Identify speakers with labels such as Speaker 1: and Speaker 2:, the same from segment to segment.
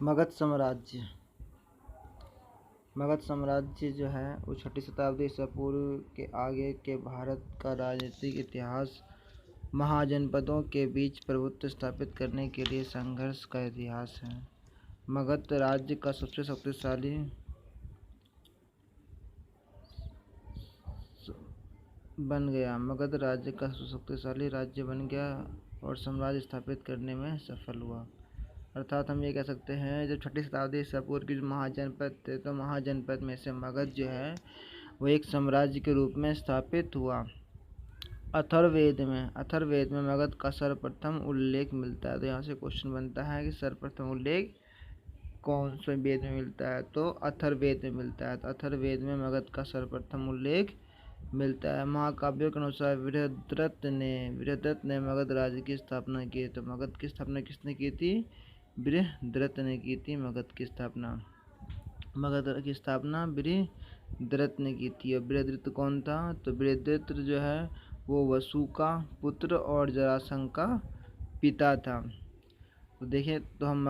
Speaker 1: मगध साम्राज्य। मगध साम्राज्य जो है वो 6ठी शताब्दी ईसा पूर्व के आगे के भारत का राजनीतिक इतिहास महाजनपदों के बीच प्रभुत्व स्थापित करने के लिए संघर्ष का इतिहास है। मगध राज्य का सबसे शक्तिशाली बन गया। मगध राज्य का शक्तिशाली राज्य बन गया और साम्राज्य स्थापित करने में सफल हुआ। अर्थात हम ये कह सकते हैं जब 6ठी शताब्दी ईसा पूर्व की जो महाजनपद थे तो महाजनपद में से मगध जो है वो एक साम्राज्य के रूप में स्थापित हुआ। अथर्ववेद में मगध का सर्वप्रथम उल्लेख मिलता है। तो यहाँ से क्वेश्चन बनता है कि सर्वप्रथम उल्लेख कौन से वेद में मिलता है, तो अथर्ववेद में मिलता है। तो अथर्ववेद में मगध का सर्वप्रथम उल्लेख मिलता है। महाकाव्यों के अनुसार बृहद्रथ ने मगध राज्य की स्थापना की। तो मगध की स्थापना किसने की थी? बृहद्रथ ने की थी मगध की स्थापना। मगध की स्थापना बृहद्रथ ने की थी। और बृहद्रथ कौन था? तो बृहद्रथ जो है वो वसु का पुत्र और जरासंध का पिता था। तो देखें तो हम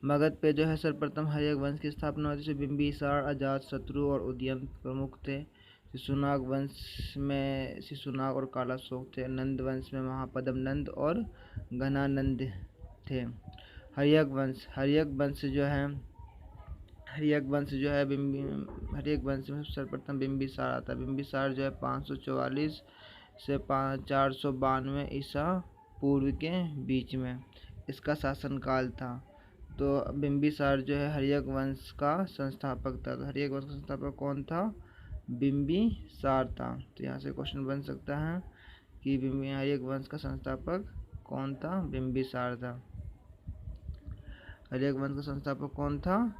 Speaker 1: मगध पे जो है सर्वप्रथम हर्यक वंश की स्थापना हुई थी। बिंबिसार, अजातशत्रु और उदयन प्रमुख थे। शिशुनाग वंश में शिशुनाग और कालाशोक थे। नंद वंश में महापद्म नंद और घनानंद थे। हर्यक वंश में सर्वप्रथम बिंबिसार आता है। बिंबिसार जो है 544 से 492 ईसा पूर्व के बीच में इसका शासनकाल था। तो बिंबिसार जो है हर्यक वंश का संस्थापक था। तो हर्यक वंश का संस्थापक कौन था? बिंबिसार था। तो यहाँ से क्वेश्चन बन सकता है कि हर्यक वंश का संस्थापक कौन था? बिंबिसार था। हर्यक वंश का संस्थापक कौन था?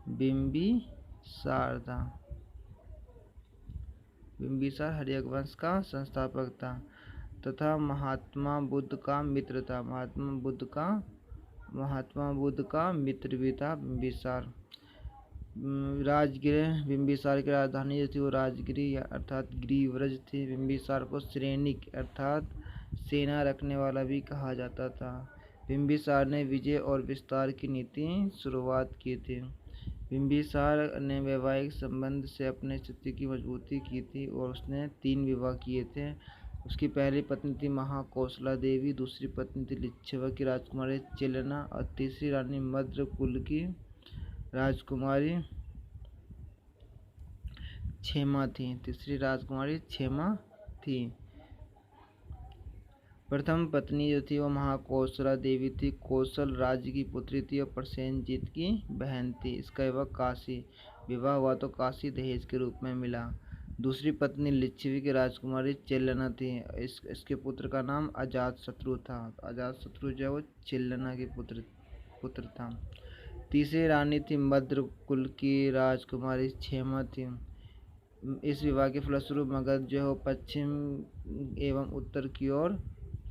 Speaker 1: बिंबिसार था। बिंबिसार हर्यक वंश का संस्थापक था तथा महात्मा बुद्ध का मित्र था। महात्मा बुद्ध का मित्र भी था बिंबिसार। राजगृह, बिंबिसार की राजधानी जो थी वो राजगिरी अर्थात गिरिव्रज थी। बिंबिसार को सैनिक अर्थात सेना रखने वाला भी कहा जाता था। बिंबिसार ने विजय और विस्तार की नीति शुरुआत की थी। बिंबिसार ने वैवाहिक संबंध से अपने स्थिति की मजबूती की थी और उसने 3 विवाह किए थे। उसकी पहली पत्नी थी महाकौशला देवी, दूसरी पत्नी थी लिच्छवा की राजकुमारी चेलना और तीसरी रानी मद्र कुल की राजकुमारी क्षेमा थी। प्रथम पत्नी जो थी वो महाकौशला देवी थी। कौशल राज्य की पुत्री थी और प्रसेनजीत की बहन थी। इसका विवाह हुआ तो काशी दहेज के रूप में मिला। दूसरी पत्नी लिच्छवी की राजकुमारी चेलना थी। इसके पुत्र का नाम अजातशत्रु था। अजातशत्रु जो है वो चेलना के पुत्र था। तीसरी रानी थी मद्र कुल की राजकुमारी क्षेमा थी। इस विवाह के फलस्वरूप मगध जो है पश्चिम एवं उत्तर की ओर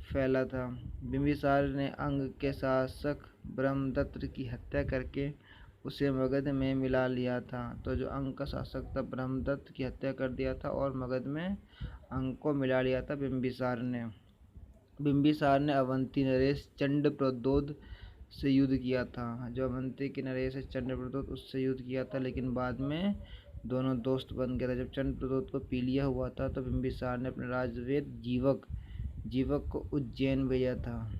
Speaker 1: फैला था। बिंबिसार ने अंग के शासक ब्रह्मदत्त की हत्या करके उसे मगध में मिला लिया था। तो जो अंग का शासक था ब्रह्मदत्त की हत्या कर दिया था और मगध में अंग को मिला लिया था बिंबिसार ने अवंती नरेश चंडप्रद्योत से युद्ध किया था। जो अवंती के नरेश है चंडप्रद्योत उससे युद्ध किया था, लेकिन बाद में दोनों दोस्त बन गए थे। जब चंडप्रद्योत को पीलिया हुआ था तो बिंबिसार ने अपने राजवेद जीवक को उज्जैन भेजा था।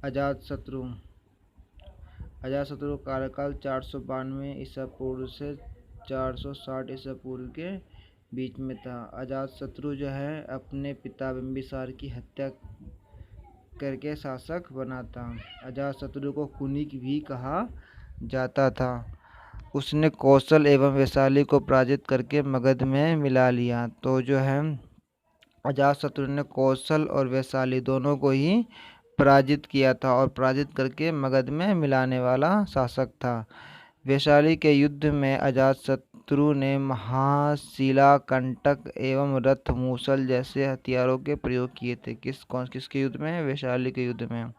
Speaker 1: अजातशत्रु कार्यकाल 492 ईसा पूर्व से 460 ईसा पूर्व के बीच में था। अजातशत्रु जो है अपने पिता बिंबिसार की हत्या करके शासक बना था। अजातशत्रु को कुनिक भी कहा जाता था। उसने कौशल एवं वैशाली को पराजित करके मगध में मिला लिया। तो जो है अजातशत्रु ने कौशल और वैशाली दोनों को ही पराजित किया था और पराजित करके मगध में मिलाने वाला शासक था। वैशाली के युद्ध में अजातशत्रु ने महाशिलाकंटक एवं रथ मूसल जैसे हथियारों के प्रयोग किए थे। किसके युद्ध में? वैशाली के युद्ध में।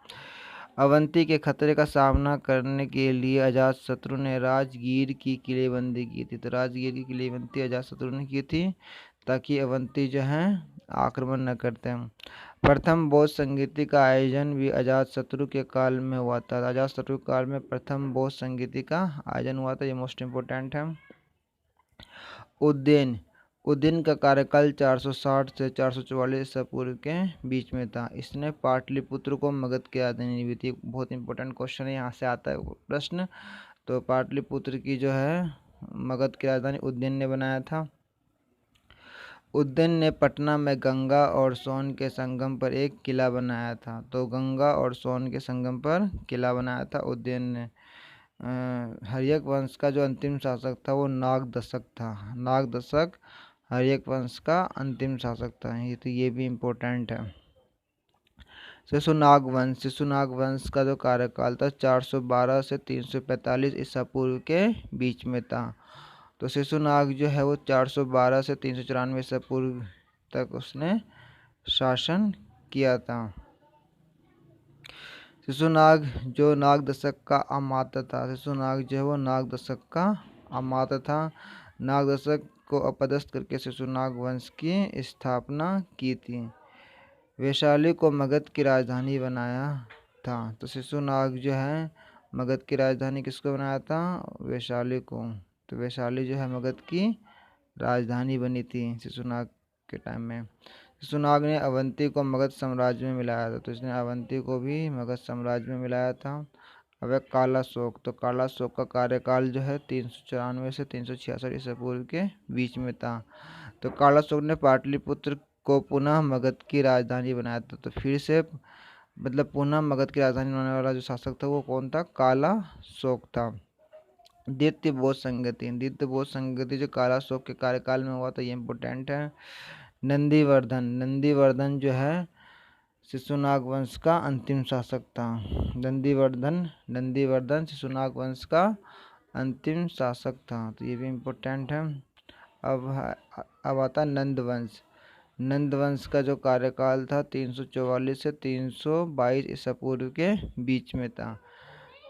Speaker 1: अवंती के खतरे का सामना करने के लिए अजातशत्रु ने राजगीर की किलेबंदी की थी। तो राजगीर की किलेबंदी अजातशत्रु ने की थी ताकि अवंती जो है आक्रमण न करते। प्रथम बौद्ध संगीति का आयोजन भी अजातशत्रु के काल में हुआ था। अजातशत्रु के काल में प्रथम बौद्ध संगीति का आयोजन हुआ था, ये मोस्ट इम्पोर्टेंट है। उज्जैन उज्जैन का कार्यकाल 460 से 444 ईसा पूर्व के बीच में था। इसने पाटलिपुत्र को मगध की राजधानी दी थी। बहुत इंपॉर्टेंट क्वेश्चन है, यहाँ से आता है प्रश्न। तो पाटलिपुत्र की जो है मगध की राजधानी उज्जैन ने बनाया था। उज्जैन ने पटना में गंगा और सोन के संगम पर एक किला बनाया था। तो गंगा और सोन के संगम पर किला बनाया था उज्जैन ने। हर्यक वंश का जो अंतिम शासक था वो नागदशक था। नागदशक हर्यक वंश का अंतिम शासक था। ये भी इम्पोर्टेंट है। शिशुनाग वंश का जो कार्यकाल था 412 से 345 ईसा पूर्व के बीच में था। तो शिशुनाग जो है वो 412 से 394 ईसा पूर्व तक उसने शासन किया था। शिशुनाग जो नागदशक का अमात्य था। शिशुनाग जो है वो नागदशक का अमात्य था। नागदशक को अपदस्थ करके शिशुनाग वंश की स्थापना की थी। वैशाली को मगध की राजधानी बनाया था। तो शिशुनाग जो है मगध की राजधानी किसको बनाया था? वैशाली को। तो वैशाली जो है मगध की राजधानी बनी थी शिशुनाग के टाइम में। शिशुनाग ने अवंती को मगध साम्राज्य में मिलाया था। तो इसने अवंती को भी मगध साम्राज्य में मिलाया था। अब कालाशोक। तो कालाशोक का कार्यकाल जो है 394 से 366 ईसा पूर्व के बीच में था। तो कालाशोक ने पाटलिपुत्र को पुनः मगध की राजधानी बनाया था। तो फिर से मतलब पुनः मगध की राजधानी बनाने वाला जो शासक था वो कौन था? कालाशोक था। द्वितीय बौद्ध संगति जो कालाशोक के कार्यकाल में हुआ था, ये इम्पोर्टेंट है। नंदीवर्धन जो है शिशुनाग वंश का अंतिम शासक था। नंदीवर्धन शिशुनाग वंश का अंतिम शासक था। तो ये भी इम्पोर्टेंट है। अब आता नंदवंश। नंदवंश का जो कार्यकाल था 344 से 322 ईसा पूर्व के बीच में था।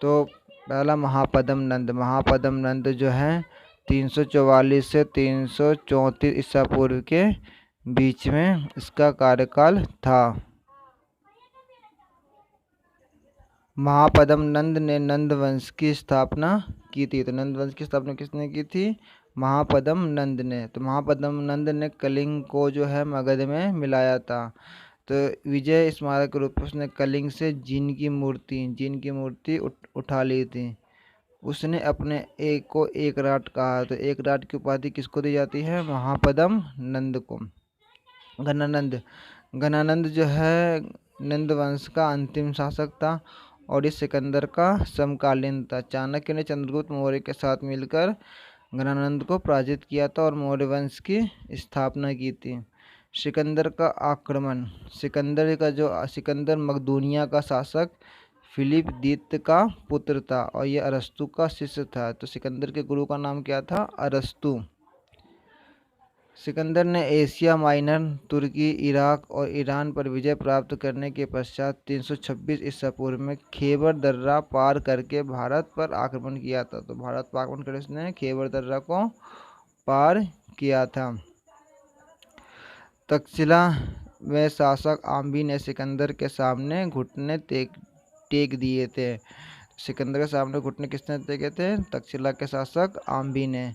Speaker 1: तो पहला महापद्म नंद जो है 344 से 334 ईसा पूर्व के बीच में इसका कार्यकाल था। महापद्म नंद ने नंद वंश की स्थापना की थी। तो नंद वंश की स्थापना किसने की थी? महापद्म नंद ने। तो महापद्म नंद ने कलिंग को जो है मगध में मिलाया था। तो विजय स्मारक के रूप में उसने कलिंग से जिन की मूर्ति उठा ली थी। उसने अपने एक को एकराट कहा। तो एकराट की उपाधि किसको दी जाती है? महापद्म नंद को। घनानंद जो है नंद वंश का अंतिम शासक था और इस सिकंदर का समकालीन था। चाणक्य ने चंद्रगुप्त मौर्य के साथ मिलकर घनानंद को पराजित किया था और मौर्य वंश की स्थापना की थी। सिकंदर का आक्रमण। सिकंदर मकदूनिया का शासक फिलिप द्वितीय का पुत्र था और यह अरस्तु का शिष्य था। तो सिकंदर के गुरु का नाम क्या था? अरस्तु। सिकंदर ने एशिया माइनर, तुर्की, इराक और ईरान पर विजय प्राप्त करने के पश्चात 326 ईसा पूर्व में खैबर दर्रा पार करके भारत पर आक्रमण किया था। तो भारत पर आक्रमण कर इसने खैबर दर्रा को पार किया था। तक्षशिला में शासक आम्बी ने सिकंदर के सामने घुटने टेक दिए थे। सिकंदर के सामने घुटने किसने टेके थे? तक्षशिला के शासक आम्बी ने।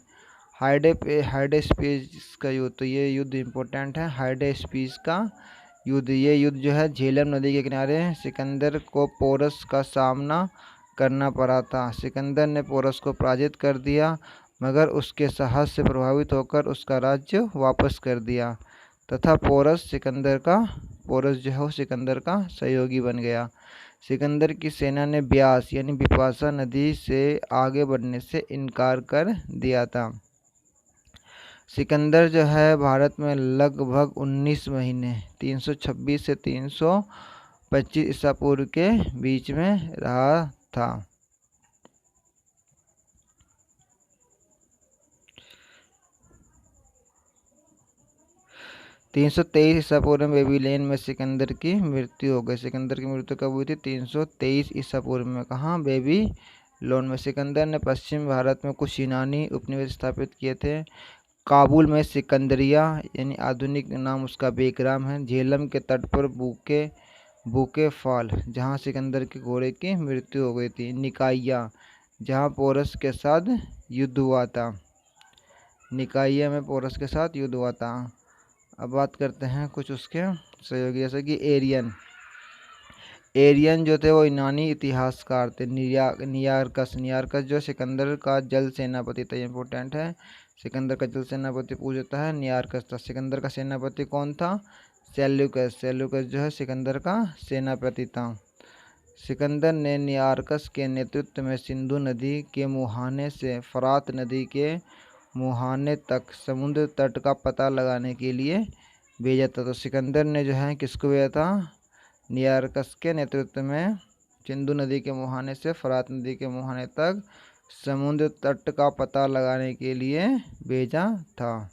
Speaker 1: हाइडेस्पीस का युद्ध। तो ये युद्ध इम्पोर्टेंट है। हाइडेस्पीस का युद्ध। ये युद्ध जो है झेलम नदी के किनारे सिकंदर को पोरस का सामना करना पड़ा था। सिकंदर ने पोरस को पराजित कर दिया मगर उसके साहस से प्रभावित होकर उसका राज्य वापस कर दिया तथा पोरस जो है सिकंदर का सहयोगी बन गया। सिकंदर की सेना ने ब्यास यानी बिपाशा नदी से आगे बढ़ने से इनकार कर दिया था। सिकंदर जो है भारत में लगभग 19 महीने 326 से 325 ईसा पूर्व के बीच में रहा था। 323 ईसा पूर्व में बेबीलोन में सिकंदर की मृत्यु हो गई। सिकंदर की मृत्यु कब हुई थी? 323 ईसा पूर्व में। कहाँ? बेबीलोन में। सिकंदर ने पश्चिम भारत में कुछ यूनानी उपनिवेश स्थापित किए थे। काबुल में सिकंदरिया यानी आधुनिक नाम उसका बेग्राम है। झेलम के तट पर बूके फॉल जहाँ सिकंदर के घोड़े की मृत्यु हो गई थी। निकाया जहाँ पोरस के साथ युद्ध हुआ था। निकाया में पोरस के साथ युद्ध हुआ था। अब बात करते हैं कुछ उसके सहयोगी, जैसे कि एरियन जो थे वो यूनानी इतिहासकार थे। नियारकस जो सिकंदर का जल सेनापति था, इम्पोर्टेंट है। सिकंदर का जल सेनापति पूछता है, नियारकस था। सिकंदर का सेनापति कौन था? सेल्यूकस जो है सिकंदर का सेनापति था। सिकंदर ने नियारकस के नेतृत्व में सिंधु नदी के मुहाने से फरात नदी के मुहाने तक समुद्र तट का पता लगाने के लिए भेजा था। तो सिकंदर ने जो है किसको भेजा था? नियारकस के नेतृत्व में सिंधु नदी के मुहाने से फरात नदी के मुहाने तक समुद्र तट का पता लगाने के लिए भेजा था।